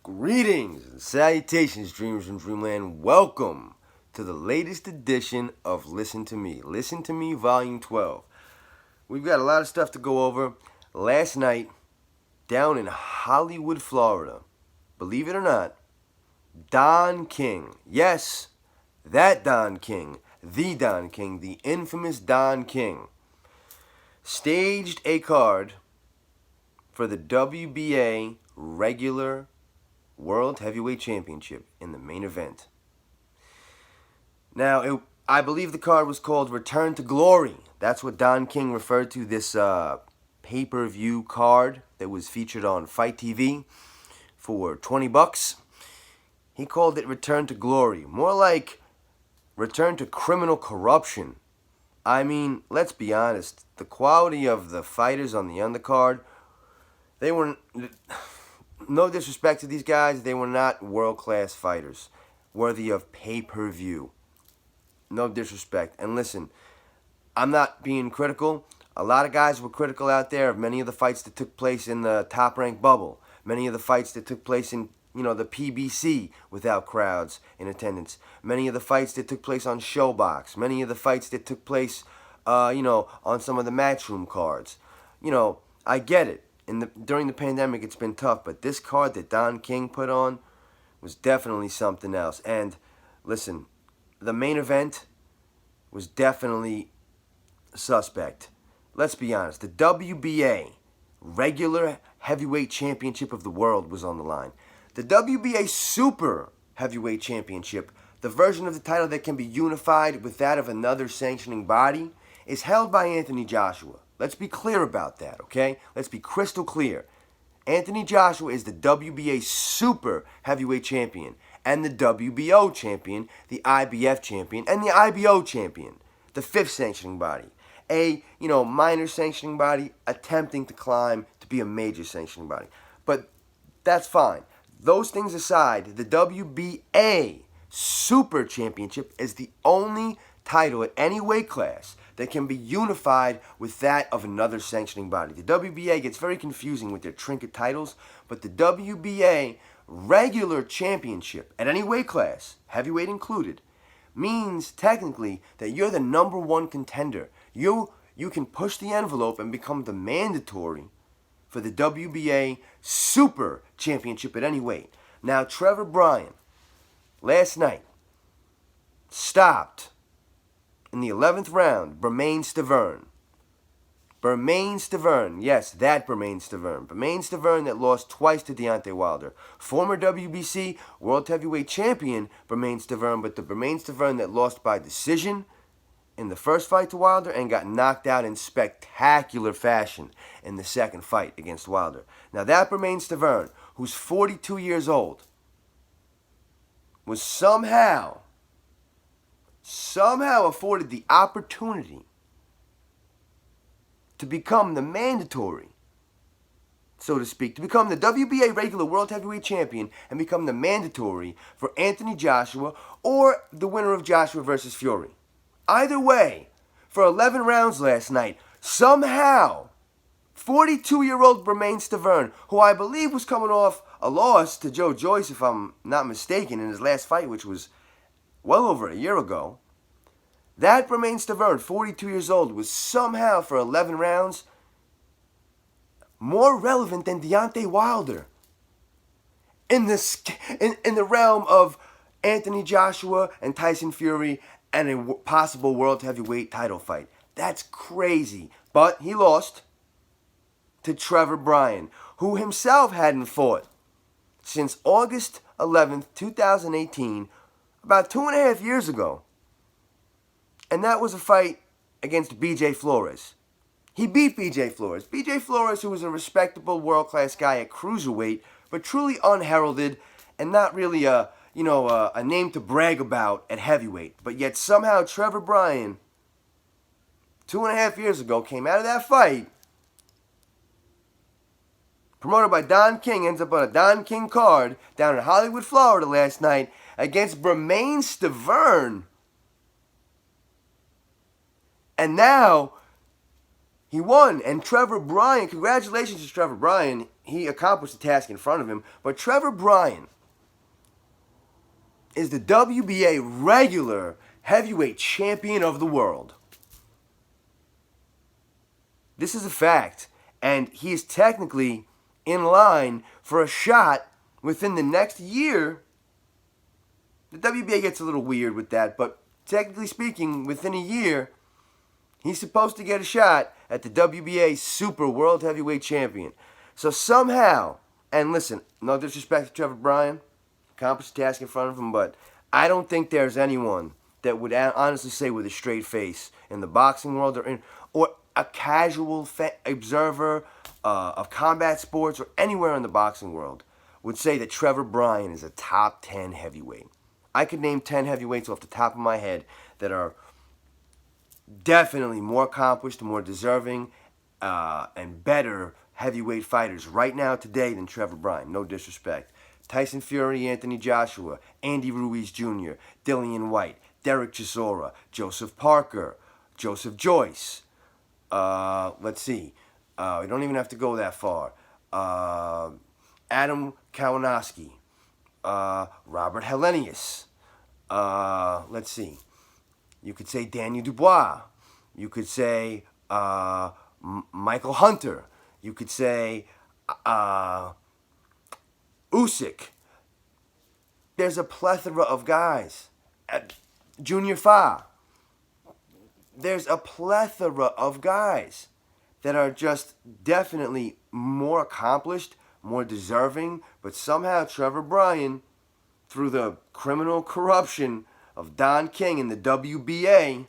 Greetings and salutations, dreamers from Dreamland. Welcome to the latest edition of Listen to Me. Listen to Me, Volume 12. We've got a lot of stuff to go over. Last night, down in Hollywood, Florida, believe it or not, Don King, yes, that Don King, the infamous Don King, staged a card for the WBA regular World Heavyweight Championship in the main event. Now, I believe the card was called Return to Glory. That's what Don King referred to this pay-per-view card that was featured on Fight TV for $20. He called it Return to Glory. More like Return to Criminal Corruption. I mean, let's be honest. The quality of the fighters on the undercard, they were... No disrespect to these guys, they were not world-class fighters, worthy of pay-per-view. No disrespect. And listen, I'm not being critical. A lot of guys were critical out there of many of the fights that took place in the top-ranked bubble. Many of the fights that took place in, the PBC without crowds in attendance. Many of the fights that took place on Showbox. Many of the fights that took place, on some of the Matchroom cards. I get it. During the pandemic, it's been tough, but this card that Don King put on was definitely something else. And listen, the main event was definitely suspect. Let's be honest. The WBA regular heavyweight championship of the world was on the line. The WBA super heavyweight championship, the version of the title that can be unified with that of another sanctioning body, is held by Anthony Joshua. Let's be clear about that, okay? Let's be crystal clear. Anthony Joshua is the WBA Super Heavyweight Champion and the WBO Champion, the IBF Champion, and the IBO Champion, the fifth sanctioning body. A, minor sanctioning body attempting to climb to be a major sanctioning body. But that's fine. Those things aside, the WBA Super Championship is the only title at any weight class that can be unified with that of another sanctioning body. The WBA gets very confusing with their trinket titles, but the WBA regular championship at any weight class, heavyweight included, means technically that you're the number one contender. You can push the envelope and become the mandatory for the WBA Super Championship at any weight. Now, Trevor Bryan, last night, stopped in the 11th round, Bermane Stiverne. Bermane Stiverne, yes, that Bermane Stiverne. Bermane Stiverne that lost twice to Deontay Wilder. Former WBC World Heavyweight Champion Bermane Stiverne, but the Bermane Stiverne that lost by decision in the first fight to Wilder and got knocked out in spectacular fashion in the second fight against Wilder. Now that Bermane Stiverne, who's 42 years old, was somehow afforded the opportunity to become the mandatory, so to speak, to become the WBA regular World Heavyweight Champion and become the mandatory for Anthony Joshua or the winner of Joshua versus Fury. Either way, for 11 rounds last night, somehow, 42-year-old Bermane Stiverne, who I believe was coming off a loss to Joe Joyce, if I'm not mistaken, in his last fight, which was well over a year ago, that Bermane Stiverne, 42 years old, was somehow, for 11 rounds, more relevant than Deontay Wilder in the realm of Anthony Joshua and Tyson Fury and a possible world heavyweight title fight. That's crazy. But he lost to Trevor Bryan, who himself hadn't fought since August 11th, 2018, about 2.5 years ago. And that was a fight against B.J. Flores. He beat B.J. Flores. B.J. Flores, who was a respectable world-class guy at cruiserweight, but truly unheralded and not really a name to brag about at heavyweight. But yet somehow Trevor Bryan, 2.5 years ago, came out of that fight, promoted by Don King, ends up on a Don King card down in Hollywood, Florida last night against Bermane Stiverne. And now He won, and Trevor Bryan, congratulations to Trevor Bryan. He accomplished the task in front of him. But Trevor Bryan is the WBA regular heavyweight champion of the world. This is a fact, and he is technically in line for a shot within the next year. The WBA gets a little weird with that, but technically speaking, within a year, he's supposed to get a shot at the WBA Super World Heavyweight Champion. So somehow, and listen, no disrespect to Trevor Bryan, accomplished the task in front of him, but I don't think there's anyone that would honestly say with a straight face in the boxing world or a casual observer of combat sports or anywhere in the boxing world would say that Trevor Bryan is a top 10 heavyweight. I could name 10 heavyweights off the top of my head that are definitely more accomplished, more deserving, and better heavyweight fighters right now today than Trevor Bryan. No disrespect. Tyson Fury, Anthony Joshua, Andy Ruiz Jr., Dillian White, Derek Chisora, Joseph Parker, Joseph Joyce. Let's see. We don't even have to go that far. Adam Kalinowski, Robert Helenius. Let's see. You could say Daniel Dubois. You could say Michael Hunter. You could say Usyk. There's a plethora of guys. Junior Fa. There's a plethora of guys that are just definitely more accomplished, more deserving, but somehow Trevor Bryan, through the criminal corruption of Don King and the WBA,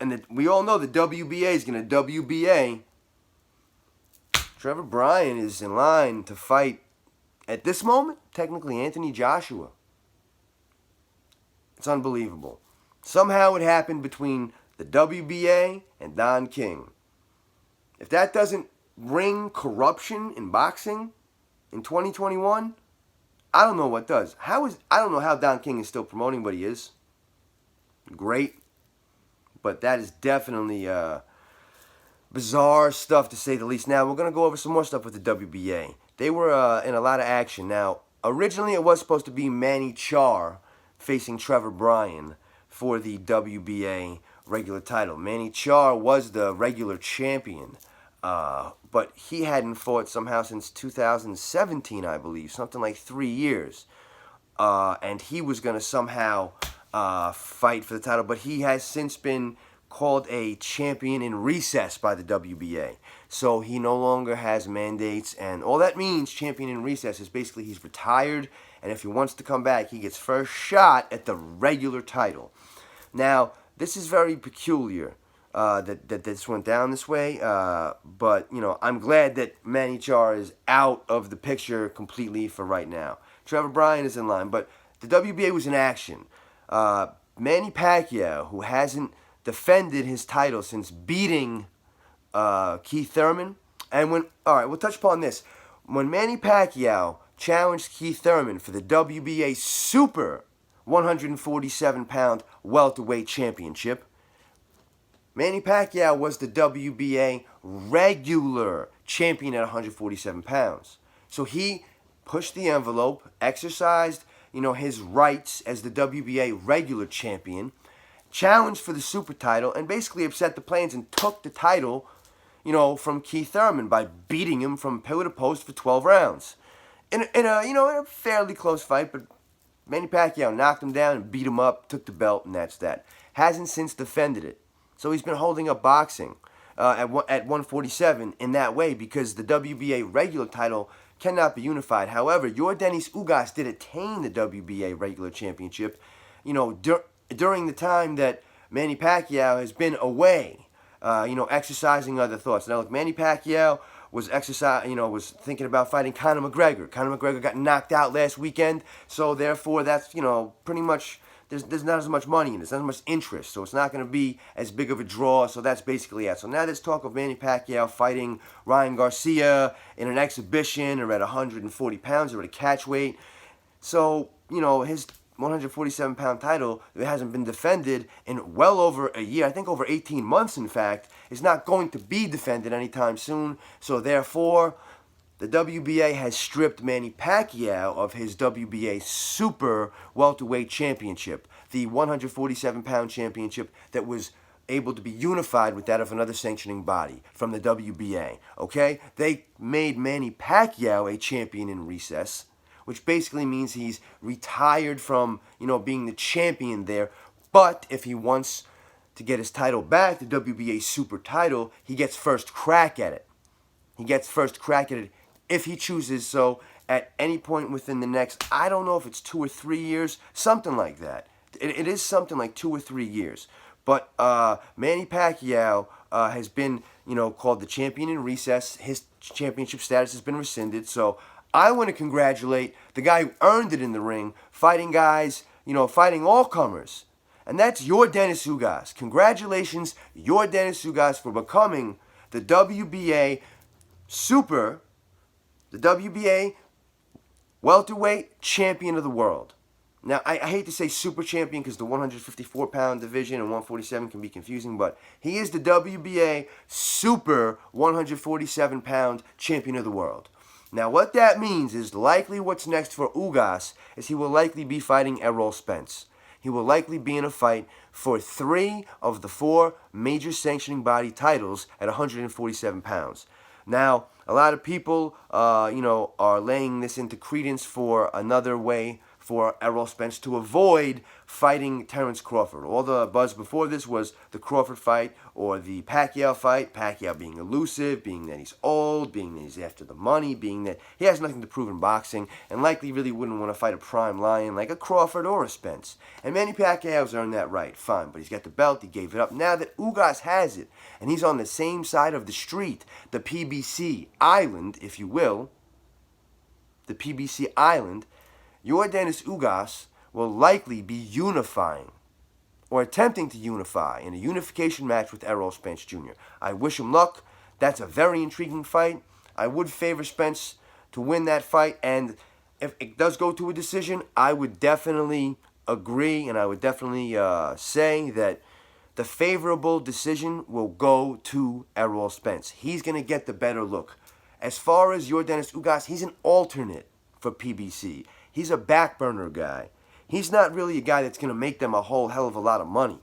and we all know the WBA is going to WBA, Trevor Bryan is in line to fight, at this moment, technically Anthony Joshua. It's unbelievable. Somehow it happened between the WBA and Don King. If that doesn't bring corruption in boxing in 2021, I don't know what does. I don't know how Don King is still promoting, but he is. Great. But that is definitely bizarre stuff, to say the least. Now, we're going to go over some more stuff with the WBA. They were in a lot of action. Now, originally it was supposed to be Manny Pacquiao facing Trevor Bryan for the WBA regular title. Manny Pacquiao was the regular champion, but he hadn't fought somehow since 2017, I believe, something like 3 years. And he was going to somehow fight for the title, but he has since been called a champion in recess by the WBA. So he no longer has mandates, and all that means, champion in recess, is basically he's retired, and if he wants to come back, he gets first shot at the regular title. Now, this is very peculiar that this went down this way, but, you know, I'm glad that Manny Pacquiao is out of the picture completely for right now. Trevor Bryan is in line, but the WBA was in action. Manny Pacquiao, who hasn't defended his title since beating Keith Thurman, and we'll touch upon this. When Manny Pacquiao challenged Keith Thurman for the WBA Super 147-pound welterweight championship, Manny Pacquiao was the WBA regular champion at 147 pounds. So he pushed the envelope, exercised, his rights as the WBA regular champion, challenged for the super title, and basically upset the plans and took the title, from Keith Thurman by beating him from pillar to post for 12 rounds. In a fairly close fight, but Manny Pacquiao knocked him down and beat him up, took the belt, and that's that. Hasn't since defended it. So he's been holding up boxing at 147 in that way because the WBA regular title cannot be unified. However, Yordenis Ugas did attain the WBA regular championship, during the time that Manny Pacquiao has been away, exercising other thoughts. Now, look, Manny Pacquiao was was thinking about fighting Conor McGregor. Conor McGregor got knocked out last weekend, so therefore that's, pretty much, there's not as much money in it. There's not as much interest, so it's not going to be as big of a draw, so that's basically it. So now there's talk of Manny Pacquiao fighting Ryan Garcia in an exhibition or at 140 pounds or at a catch weight. So, his 147-pound title that hasn't been defended in well over a year, I think over 18 months in fact, is not going to be defended anytime soon. So therefore, the WBA has stripped Manny Pacquiao of his WBA Super Welterweight Championship, the 147-pound championship that was able to be unified with that of another sanctioning body from the WBA. Okay? They made Manny Pacquiao a champion in recess, which basically means he's retired from, being the champion there. But if he wants to get his title back, the WBA Super title, he gets first crack at it. He gets first crack at it if he chooses so at any point within the next, I don't know if it's 2 or 3 years, something like that. It is something like 2 or 3 years. But Manny Pacquiao has been, called the champion in recess. His championship status has been rescinded. So I want to congratulate the guy who earned it in the ring, fighting guys, fighting all comers. And that's Yordenis Ugas. Congratulations, Yordenis Ugas, for becoming the WBA the WBA welterweight champion of the world. Now, I hate to say super champion because the 154-pound division and 147 can be confusing, but he is the WBA super 147-pound champion of the world. Now, what that means is likely what's next for Ugas is he will likely be fighting Errol Spence. He will likely be in a fight for 3 of the 4 major sanctioning body titles at 147 pounds. Now, a lot of people, are laying this into credence for another way for Errol Spence to avoid fighting Terence Crawford. All the buzz before this was the Crawford fight or the Pacquiao fight. Pacquiao being elusive, being that he's old, being that he's after the money, being that he has nothing to prove in boxing, and likely really wouldn't want to fight a prime lion like a Crawford or a Spence. And Manny Pacquiao's earned that right, fine, but he's got the belt, he gave it up. Now that Ugas has it, and he's on the same side of the street, the PBC island, if you will, the PBC island, Yordenis Ugas will likely be unifying or attempting to unify in a unification match with Errol Spence Jr. I wish him luck. That's a very intriguing fight. I would favor Spence to win that fight, and if it does go to a decision, I would definitely agree, and I would definitely say that the favorable decision will go to Errol Spence. He's going to get the better look. As far as Yordenis Ugas, he's an alternate for PBC. He's a back burner guy. He's not really a guy that's going to make them a whole hell of a lot of money.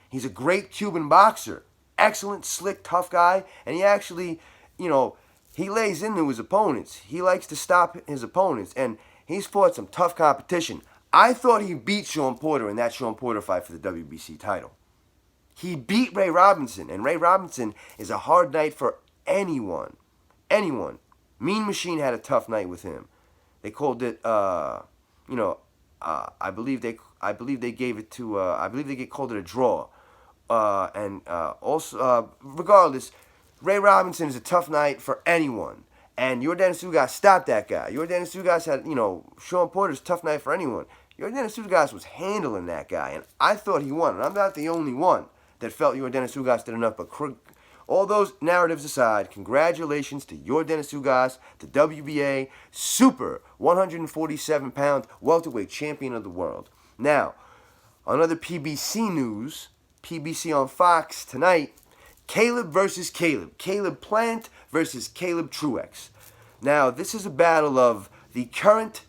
He's a great Cuban boxer. Excellent, slick, tough guy. And he actually, he lays into his opponents. He likes to stop his opponents. And he's fought some tough competition. I thought he beat Sean Porter in that Sean Porter fight for the WBC title. He beat Ray Robinson. And Ray Robinson is a hard night for anyone. Anyone. Mean Machine had a tough night with him. They called it, I believe they gave it to, I believe they called it a draw. Regardless, Ray Robinson is a tough night for anyone. And Yordenis Ugas stopped that guy. Yordenis Ugas had, Sean Porter's tough night for anyone. Yordenis Ugas was handling that guy, and I thought he won. And I'm not the only one that felt Yordenis Ugas did enough, but all those narratives aside, congratulations to Yordenis Ugas, the WBA Super 147-pound welterweight champion of the world. Now, on other PBC news, PBC on Fox tonight, Caleb versus Caleb. Caleb Plant versus Caleb Truax. Now, this is a battle of the current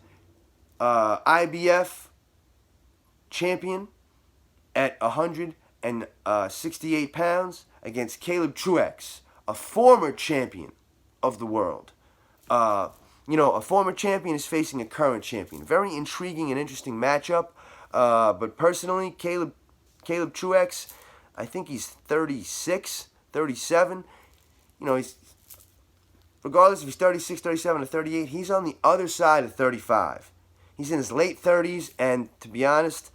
IBF champion at 168 pounds against Caleb Truax, a former champion of the world. A former champion is facing a current champion. Very intriguing and interesting matchup. But personally, Caleb Truax, I think he's 36, 37. He's, regardless if he's 36, 37, or 38, he's on the other side of 35. He's in his late 30s, and to be honest,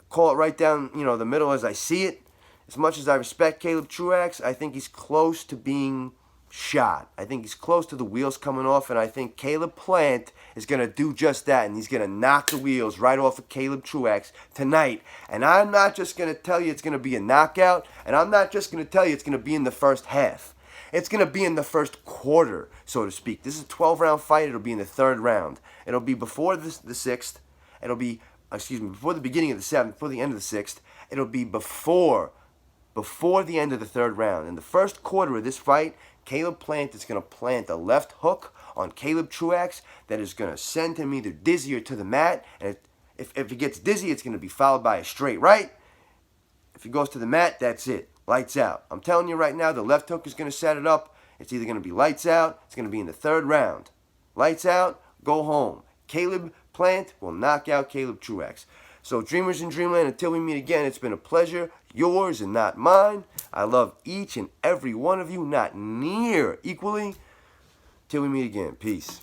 call it right down, the middle as I see it. As much as I respect Caleb Truax, I think he's close to being shot. I think he's close to the wheels coming off, and I think Caleb Plant is going to do just that, and he's going to knock the wheels right off of Caleb Truax tonight. And I'm not just going to tell you it's going to be a knockout, and I'm not just going to tell you it's going to be in the first half. It's going to be in the first quarter, so to speak. This is a 12-round fight. It'll be in the 3rd round. It'll be before the 6th. It'll be excuse me, before the beginning of the 7th, before the end of the 6th. It'll be before the end of the 3rd round. In the first quarter of this fight, Caleb Plant is going to plant a left hook on Caleb Truax that is going to send him either dizzy or to the mat. And if he gets dizzy, it's going to be followed by a straight right. If he goes to the mat, that's it. Lights out. I'm telling you right now, the left hook is going to set it up. It's either going to be lights out, it's going to be in the 3rd round. Lights out, go home. Caleb Plant will knock out Caleb Truax. So Dreamers in Dreamland, until we meet again, it's been a pleasure. Yours and not mine. I love each and every one of you, not near equally. Till we meet again. Peace.